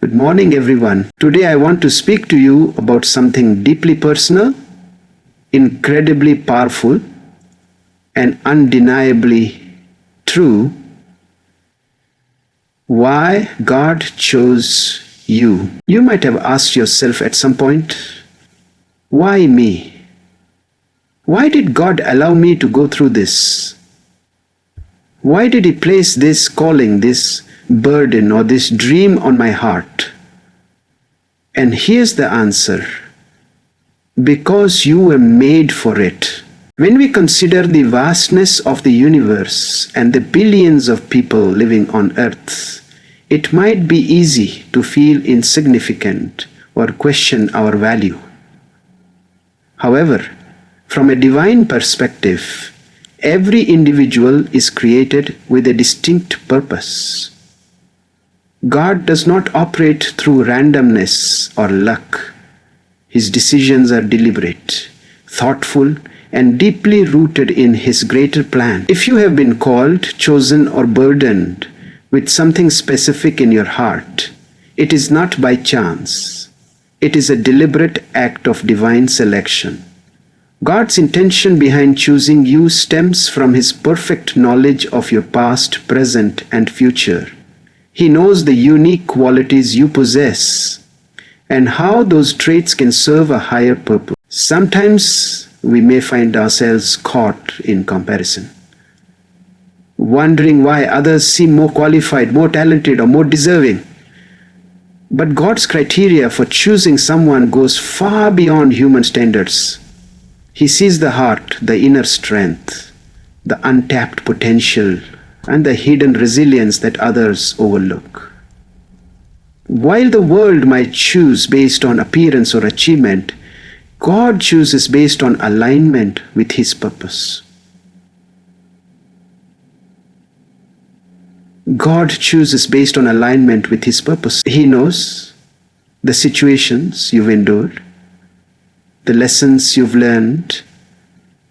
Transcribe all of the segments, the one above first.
Good morning, everyone. Today I want to speak to you about something deeply personal, incredibly powerful, and undeniably true. Why God chose you. You might have asked yourself at some point, why me? Why did God allow me to go through this? Why did He place this calling, this burden, or this dream on my heart? And here's the answer. Because you were made for it. When we consider the vastness of the universe and the billions of people living on earth, it might be easy to feel insignificant or question our value. However, from a divine perspective, every individual is created with a distinct purpose. God does not operate through randomness or luck. His decisions are deliberate, thoughtful, and deeply rooted in His greater plan. If you have been called, chosen, or burdened with something specific in your heart, it is not by chance. It is a deliberate act of divine selection. God's intention behind choosing you stems from His perfect knowledge of your past, present, and future. He knows the unique qualities you possess and how those traits can serve a higher purpose. Sometimes we may find ourselves caught in comparison, wondering why others seem more qualified, more talented, or more deserving. But God's criteria for choosing someone goes far beyond human standards. He sees the heart, the inner strength, the untapped potential, and the hidden resilience that others overlook. While the world might choose based on appearance or achievement, God chooses based on alignment with His purpose. God chooses based on alignment with His purpose. He knows the situations you've endured, the lessons you've learned,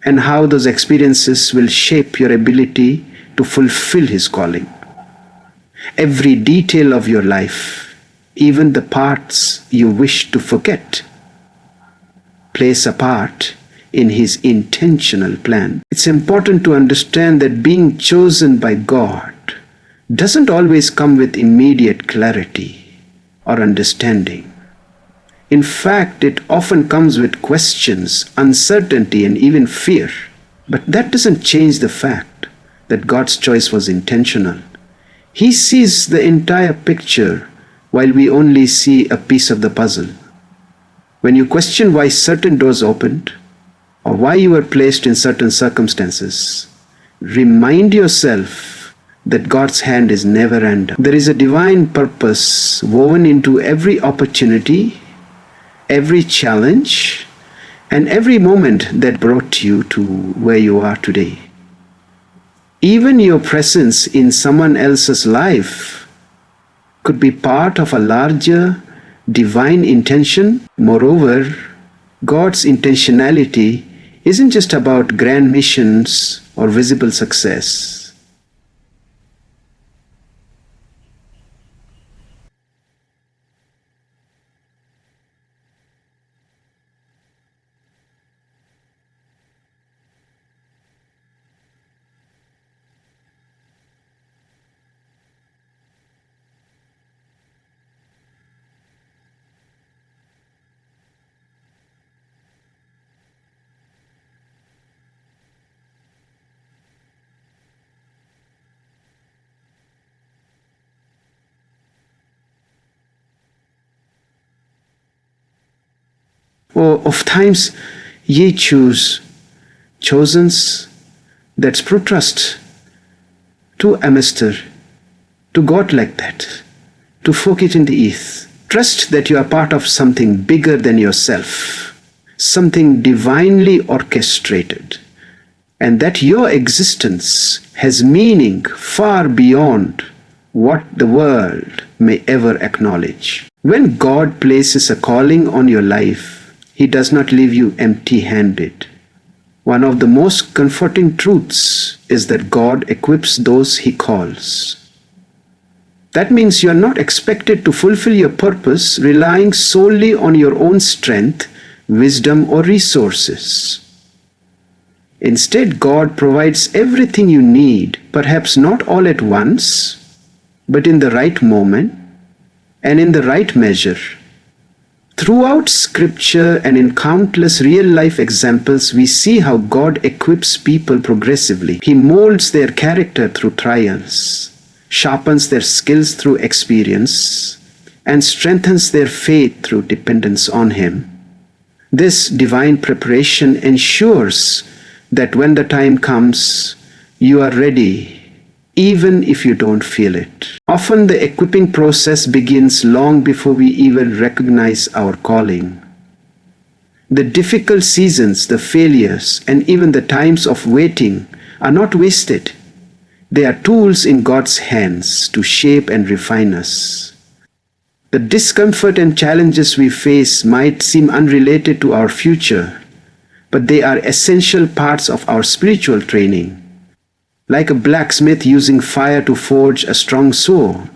and how those experiences will shape your ability to fulfill His calling. Every detail of your life, even the parts you wish to forget, plays a part in His intentional plan. It's important to understand that being chosen by God doesn't always come with immediate clarity or understanding. In fact, it often comes with questions, uncertainty, and even fear. But that doesn't change the fact that God's choice was intentional. He sees the entire picture while we only see a piece of the puzzle. When you question why certain doors opened or why you were placed in certain circumstances, remind yourself that God's hand is never random. There is a divine purpose woven into every opportunity, every challenge, and every moment that brought you to where you are today. Even your presence in someone else's life could be part of a larger divine intention. Moreover, God's intentionality isn't just about grand missions or visible success. Or of times ye chosens, that's pro trust, to a master, to God like that, to folk it in the earth. Trust that you are part of something bigger than yourself, something divinely orchestrated, and that your existence has meaning far beyond what the world may ever acknowledge. When God places a calling on your life, He does not leave you empty-handed. One of the most comforting truths is that God equips those He calls. That means you are not expected to fulfill your purpose relying solely on your own strength, wisdom, or resources. Instead, God provides everything you need, perhaps not all at once, but in the right moment and in the right measure. Throughout Scripture and in countless real-life examples, we see how God equips people progressively. He molds their character through trials, sharpens their skills through experience, and strengthens their faith through dependence on Him. This divine preparation ensures that when the time comes, you are ready, even if you don't feel it. Often the equipping process begins long before we even recognize our calling. The difficult seasons, the failures, and even the times of waiting are not wasted. They are tools in God's hands to shape and refine us. The discomfort and challenges we face might seem unrelated to our future, but they are essential parts of our spiritual training. Like a blacksmith using fire to forge a strong sword,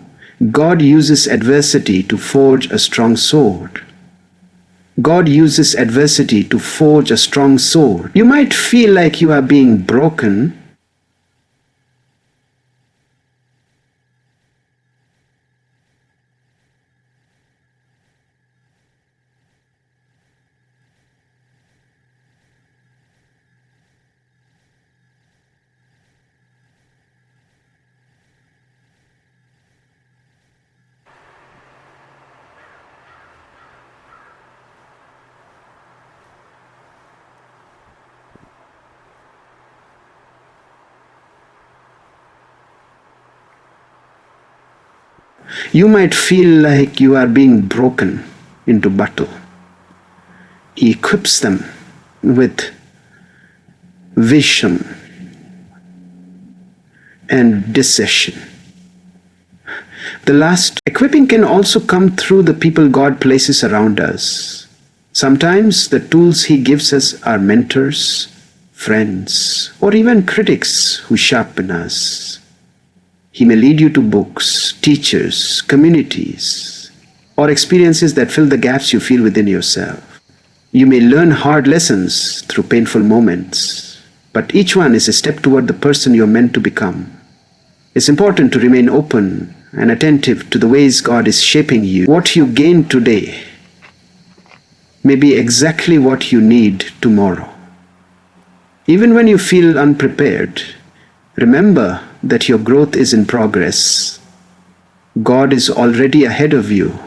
God uses adversity to forge a strong sword. God uses adversity to forge a strong sword. You might feel like you are being broken. You might feel like you are being broken into battle. He equips them with vision and decision. The last equipping can also come through the people God places around us. Sometimes the tools He gives us are mentors, friends, or even critics who sharpen us. He may lead you to books, teachers, communities, or experiences that fill the gaps you feel within yourself. You may learn hard lessons through painful moments, but each one is a step toward the person you're meant to become. It's important to remain open and attentive to the ways God is shaping you. What you gain today may be exactly what you need tomorrow. Even when you feel unprepared, remember that your growth is in progress. God is already ahead of you,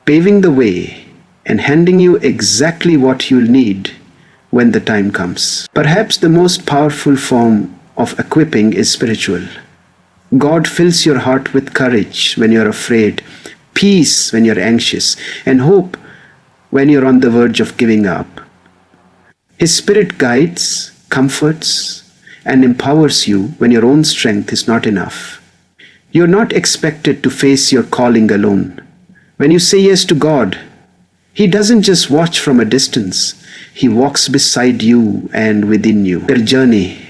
paving the way and handing you exactly what you'll need when the time comes. Perhaps the most powerful form of equipping is spiritual. God fills your heart with courage when you're afraid, peace when you're anxious, and hope when you're on the verge of giving up. His Spirit guides, comforts, and empowers you when your own strength is not enough. You're not expected to face your calling alone. When you say yes to God, He doesn't just watch from a distance. He walks beside you and within you. Your journey.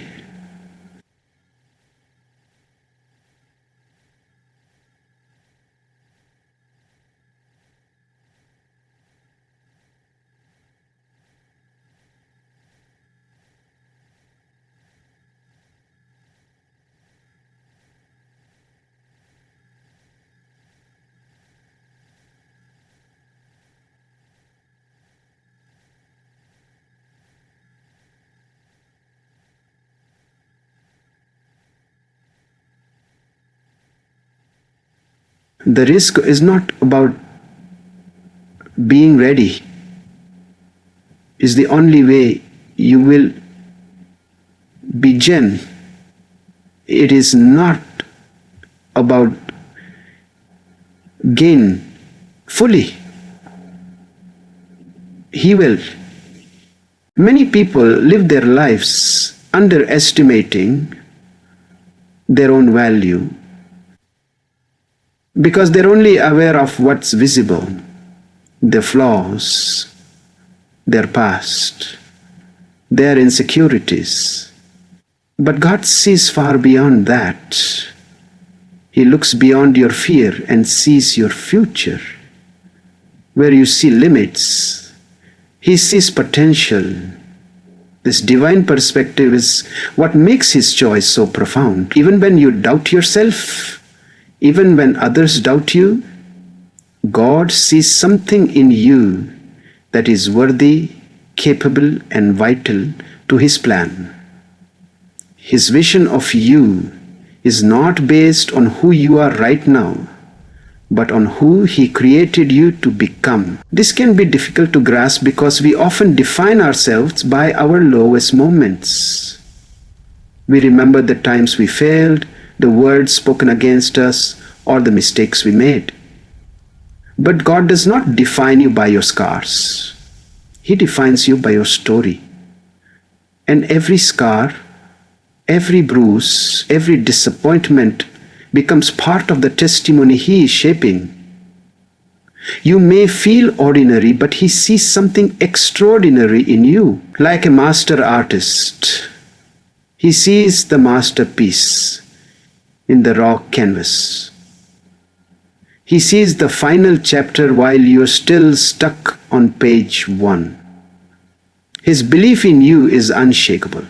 The risk is not about being ready. Is the only way you will be Jen. It is not about gain fully. He will. Many people live their lives underestimating their own value because they're only aware of what's visible, their flaws, their past, their insecurities. But God sees far beyond that. He looks beyond your fear and sees your future. Where you see limits, He sees potential. This divine perspective is what makes His choice so profound. Even when you doubt yourself, even when others doubt you, God sees something in you that is worthy, capable, and vital to His plan. His vision of you is not based on who you are right now, but on who He created you to become. This can be difficult to grasp because we often define ourselves by our lowest moments. We remember the times we failed, the words spoken against us, or the mistakes we made. But God does not define you by your scars. He defines you by your story. And every scar, every bruise, every disappointment becomes part of the testimony He is shaping. You may feel ordinary, but He sees something extraordinary in you. Like a master artist, He sees the masterpiece in the raw canvas. He sees the final chapter while you're still stuck on page 1. His belief in you is unshakable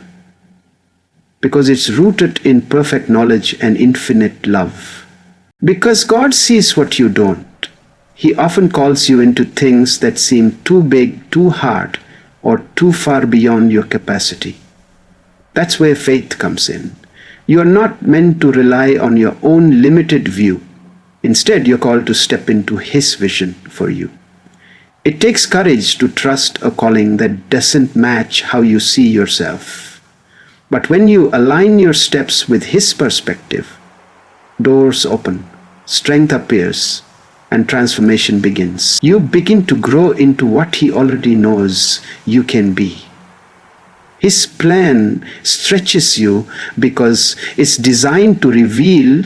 because it's rooted in perfect knowledge and infinite love. Because God sees what you don't, He often calls you into things that seem too big, too hard, or too far beyond your capacity. That's where faith comes in. You are not meant to rely on your own limited view. Instead, you're called to step into His vision for you. It takes courage to trust a calling that doesn't match how you see yourself. But when you align your steps with His perspective, doors open, strength appears, and transformation begins. You begin to grow into what He already knows you can be. His plan stretches you because it's designed to reveal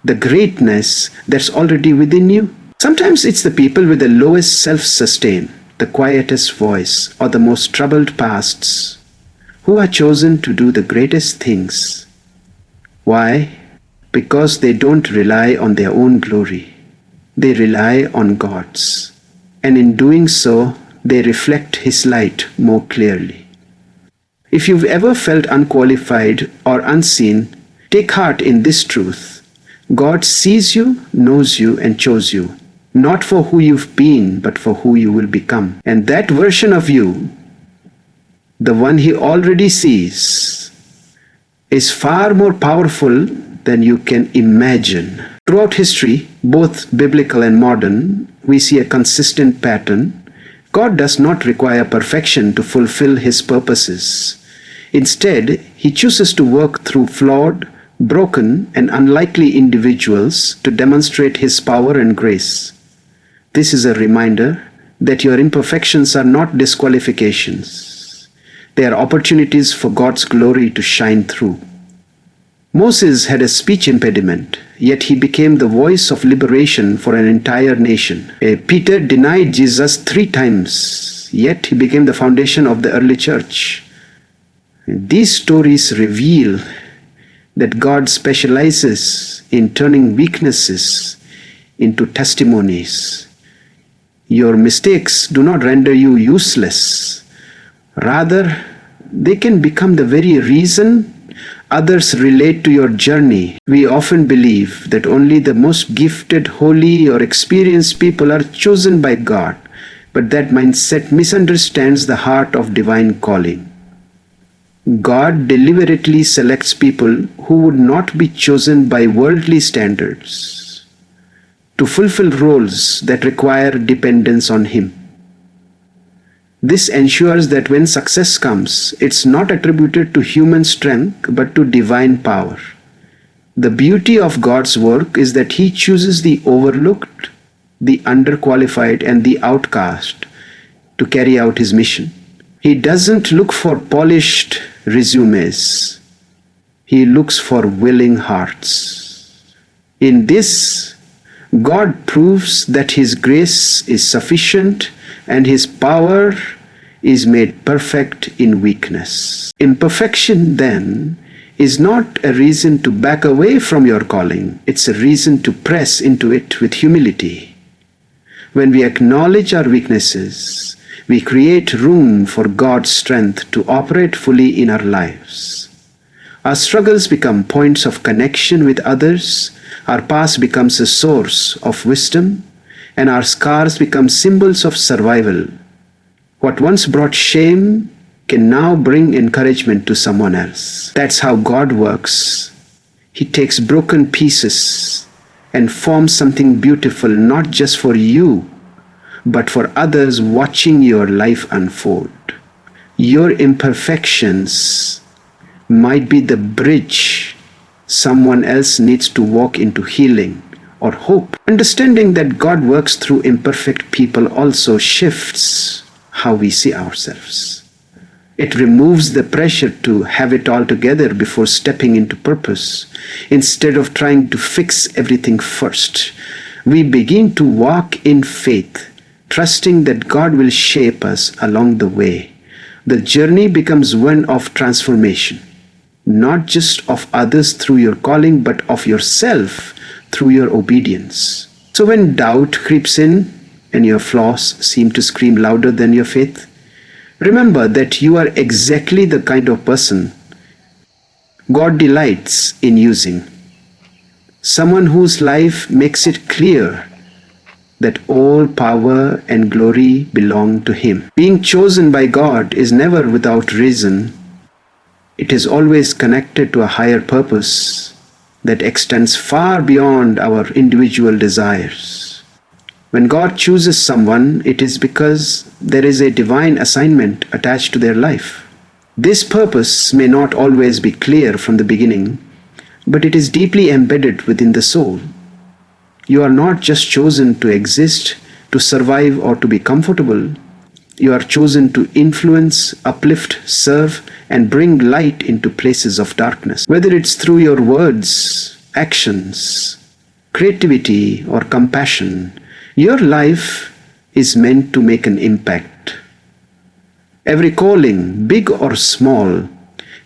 the greatness that's already within you. Sometimes it's the people with the lowest self-sustain, the quietest voice, or the most troubled pasts who are chosen to do the greatest things. Why? Because they don't rely on their own glory. They rely on God's. And in doing so, they reflect His light more clearly. If you've ever felt unqualified or unseen, take heart in this truth. God sees you, knows you, and chose you, not for who you've been, but for who you will become. And that version of you, the one He already sees, is far more powerful than you can imagine. Throughout history, both biblical and modern, we see a consistent pattern. God does not require perfection to fulfill His purposes. Instead, He chooses to work through flawed, broken, and unlikely individuals to demonstrate His power and grace. This is a reminder that your imperfections are not disqualifications. They are opportunities for God's glory to shine through. Moses had a speech impediment, yet he became the voice of liberation for an entire nation. Peter denied Jesus 3 times, yet he became the foundation of the early church. These stories reveal that God specializes in turning weaknesses into testimonies. Your mistakes do not render you useless. Rather, they can become the very reason others relate to your journey. We often believe that only the most gifted, holy, or experienced people are chosen by God, but that mindset misunderstands the heart of divine calling. God deliberately selects people who would not be chosen by worldly standards to fulfill roles that require dependence on Him. This ensures that when success comes, it's not attributed to human strength but to divine power. The beauty of God's work is that He chooses the overlooked, the underqualified, and the outcast to carry out His mission. He doesn't look for polished resumes. He looks for willing hearts. In this, God proves that His grace is sufficient and His power is made perfect in weakness. Imperfection, then, is not a reason to back away from your calling. It's a reason to press into it with humility. When we acknowledge our weaknesses, we create room for God's strength to operate fully in our lives. Our struggles become points of connection with others, our past becomes a source of wisdom, and our scars become symbols of survival. What once brought shame can now bring encouragement to someone else. That's how God works. He takes broken pieces and forms something beautiful, not just for you, but for others watching your life unfold. Your imperfections might be the bridge someone else needs to walk into healing or hope. Understanding that God works through imperfect people also shifts how we see ourselves. It removes the pressure to have it all together before stepping into purpose. Instead of trying to fix everything first, we begin to walk in faith, trusting that God will shape us along the way. The journey becomes one of transformation, not just of others through your calling, but of yourself through your obedience. So when doubt creeps in and your flaws seem to scream louder than your faith, remember that you are exactly the kind of person God delights in using. Someone whose life makes it clear that all power and glory belong to Him. Being chosen by God is never without reason. It is always connected to a higher purpose that extends far beyond our individual desires. When God chooses someone, it is because there is a divine assignment attached to their life. This purpose may not always be clear from the beginning, but it is deeply embedded within the soul. You are not just chosen to exist, to survive, or to be comfortable. You are chosen to influence, uplift, serve, and bring light into places of darkness. Whether it's through your words, actions, creativity, or compassion, your life is meant to make an impact. Every calling, big or small,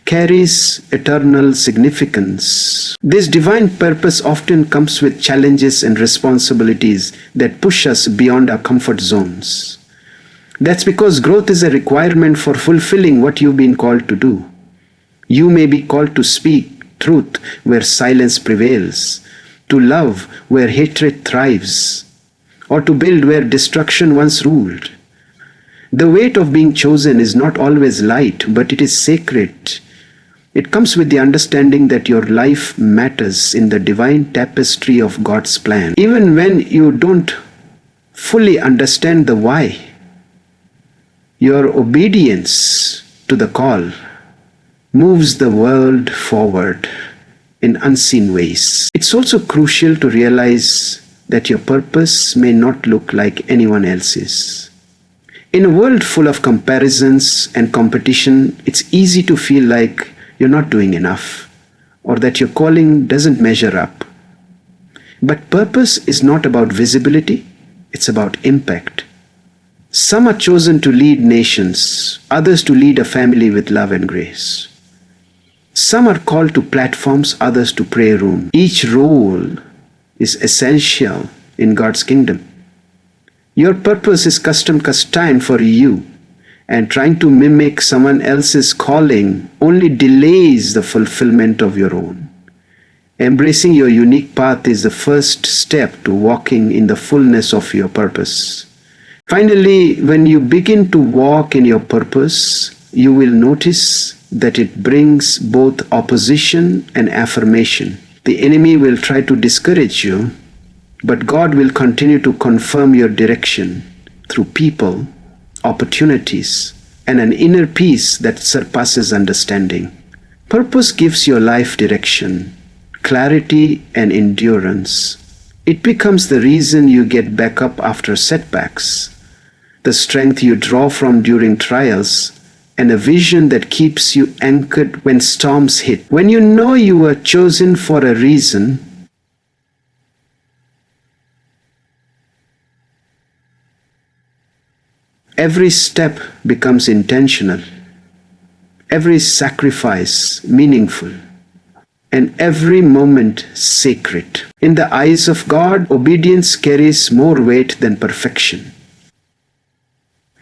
carries eternal significance. This divine purpose often comes with challenges and responsibilities that push us beyond our comfort zones. That's because growth is a requirement for fulfilling what you've been called to do. You may be called to speak truth where silence prevails, to love where hatred thrives, or to build where destruction once ruled. The weight of being chosen is not always light, but it is sacred. It comes with the understanding that your life matters in the divine tapestry of God's plan. Even when you don't fully understand the why, your obedience to the call moves the world forward in unseen ways. It's also crucial to realize that your purpose may not look like anyone else's. In a world full of comparisons and competition, it's easy to feel like you're not doing enough, or that your calling doesn't measure up. But purpose is not about visibility, it's about impact. Some are chosen to lead nations, others to lead a family with love and grace. Some are called to platforms, others to prayer room. Each role is essential in God's kingdom. Your purpose is custom for you, and trying to mimic someone else's calling only delays the fulfillment of your own. Embracing your unique path is the first step to walking in the fullness of your purpose. Finally, when you begin to walk in your purpose, you will notice that it brings both opposition and affirmation. The enemy will try to discourage you, but God will continue to confirm your direction through people, opportunities, and an inner peace that surpasses understanding. Purpose gives your life direction, clarity, and endurance. It becomes the reason you get back up after setbacks, the strength you draw from during trials, and a vision that keeps you anchored when storms hit. When you know you were chosen for a reason, every step becomes intentional, every sacrifice meaningful, and every moment sacred. In the eyes of God, obedience carries more weight than perfection.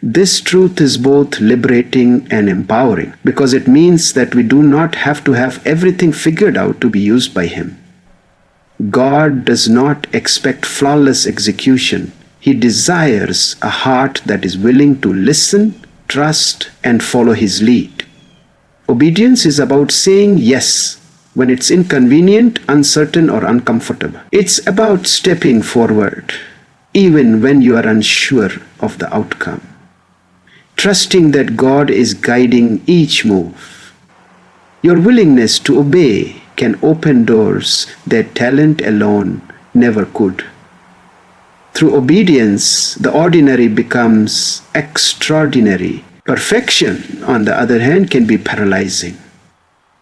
This truth is both liberating and empowering because it means that we do not have to have everything figured out to be used by Him. God does not expect flawless execution. He desires a heart that is willing to listen, trust, and follow His lead. Obedience is about saying yes when it's inconvenient, uncertain, or uncomfortable. It's about stepping forward even when you are unsure of the outcome, trusting that God is guiding each move. Your willingness to obey can open doors that talent alone never could. Through obedience, the ordinary becomes extraordinary. Perfection, on the other hand, can be paralyzing.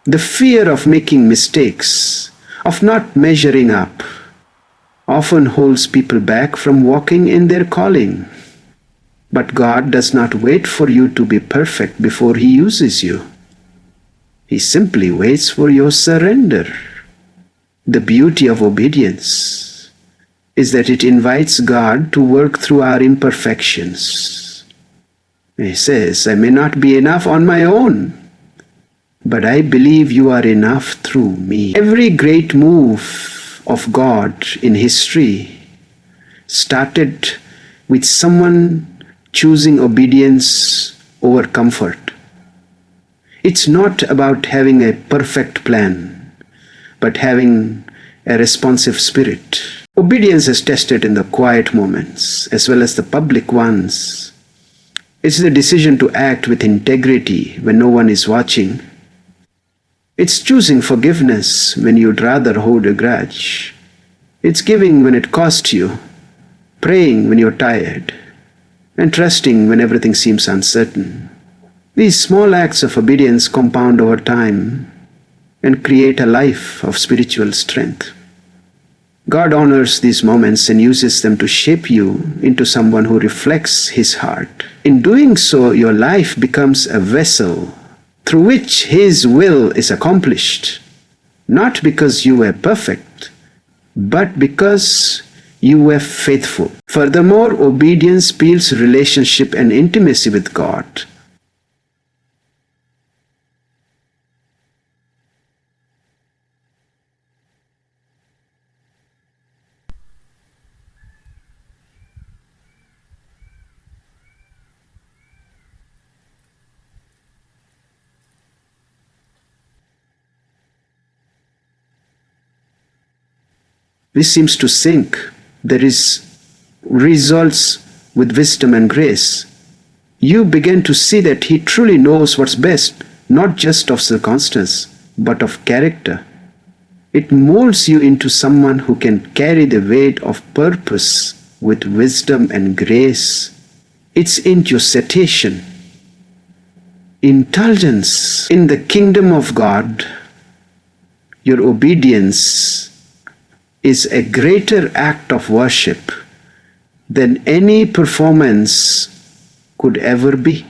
The fear of making mistakes, of not measuring up, often holds people back from walking in their calling. But God does not wait for you to be perfect before He uses you. He simply waits for your surrender. The beauty of obedience is that it invites God to work through our imperfections. He says, I may not be enough on my own, but I believe you are enough through me. Every great move of God in history started with someone choosing obedience over comfort. It's not about having a perfect plan, but having a responsive spirit. Obedience is tested in the quiet moments as well as the public ones. It's the decision to act with integrity when no one is watching. It's choosing forgiveness when you'd rather hold a grudge. It's giving when it costs you, praying when you're tired, and trusting when everything seems uncertain. These small acts of obedience compound over time and create a life of spiritual strength. God honors these moments and uses them to shape you into someone who reflects His heart. In doing so, your life becomes a vessel through which His will is accomplished, not because you were perfect, but because you were faithful. Furthermore, obedience builds relationship and intimacy with God. This seems to sink. There is results with wisdom and grace. You begin to see that He truly knows what's best, not just of circumstance, but of character. It molds you into someone who can carry the weight of purpose with wisdom and grace. It's intusation, indulgence. In the kingdom of God, your obedience is a greater act of worship than any performance could ever be.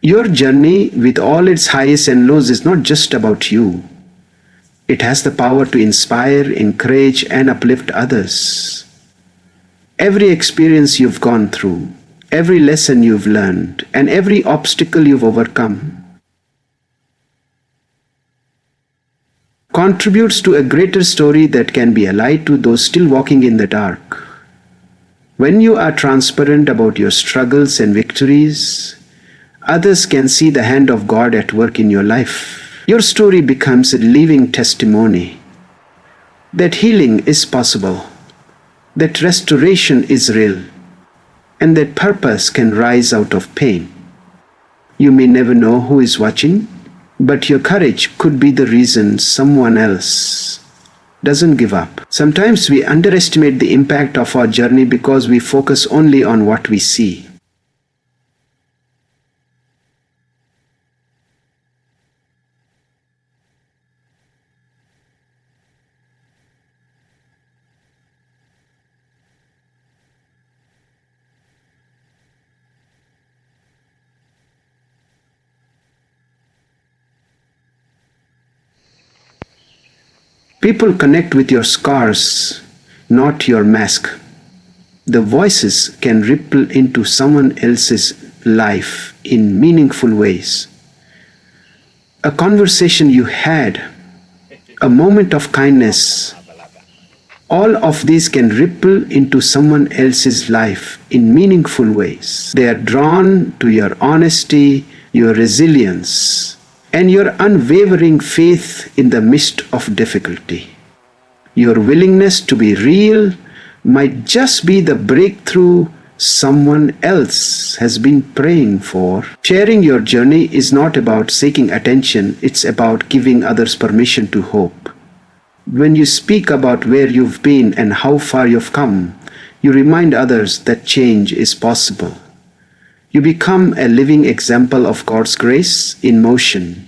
Your journey, with all its highs and lows, is not just about you. It has the power to inspire, encourage, and uplift others. Every experience you've gone through, every lesson you've learned, and every obstacle you've overcome contributes to a greater story that can be a light to those still walking in the dark. When you are transparent about your struggles and victories, others can see the hand of God at work in your life. Your story becomes a living testimony that healing is possible, that restoration is real, and that purpose can rise out of pain. You may never know who is watching, but your courage could be the reason someone else doesn't give up. Sometimes we underestimate the impact of our journey because we focus only on what we see. People connect with your scars, not your mask. The voices can ripple into someone else's life in meaningful ways. A conversation you had, a moment of kindness, all of these can ripple into someone else's life in meaningful ways. They are drawn to your honesty, your resilience, and your unwavering faith in the midst of difficulty. Your willingness to be real might just be the breakthrough someone else has been praying for. Sharing your journey is not about seeking attention, it's about giving others permission to hope. When you speak about where you've been and how far you've come, you remind others that change is possible. You become a living example of God's grace in motion.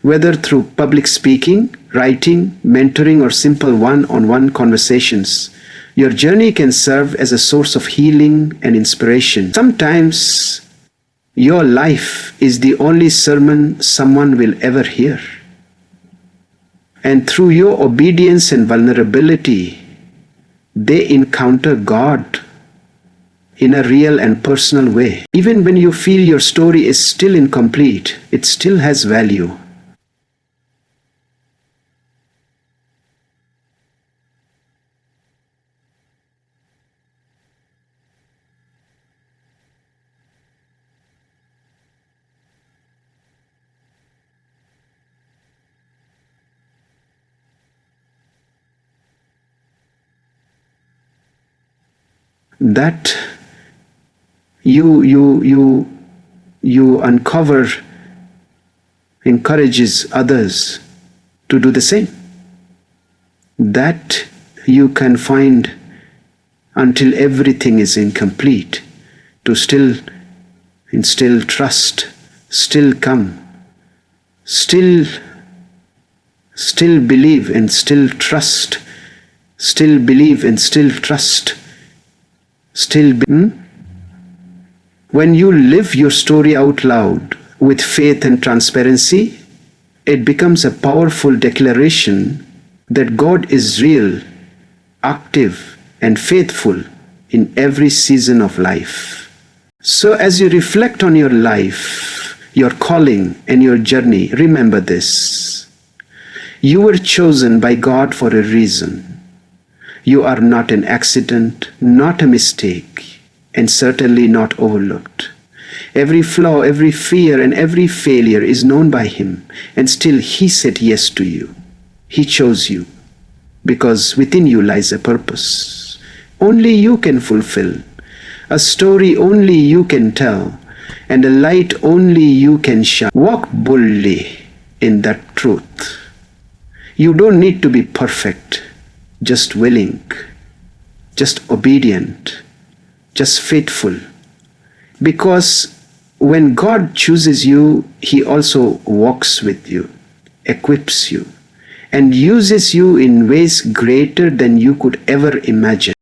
Whether through public speaking, writing, mentoring, or simple one-on-one conversations, your journey can serve as a source of healing and inspiration. Sometimes your life is the only sermon someone will ever hear. And through your obedience and vulnerability, they encounter God in a real and personal way. Even when you feel your story is still incomplete, it still has value. That you uncover encourages others to do the same. That you can find until everything is incomplete, to still instill trust, still come, still believe and still trust, still believe and still trust. When you live your story out loud with faith and transparency, it becomes a powerful declaration that God is real, active, and faithful in every season of life. So as you reflect on your life, your calling, and your journey, remember this: you were chosen by God for a reason. You are not an accident, not a mistake, and certainly not overlooked. Every flaw, every fear, and every failure is known by Him, and still He said yes to you. He chose you, because within you lies a purpose only you can fulfill, a story only you can tell, and a light only you can shine. Walk boldly in that truth. You don't need to be perfect, just willing, just obedient, just faithful. Because when God chooses you, He also walks with you, equips you, and uses you in ways greater than you could ever imagine.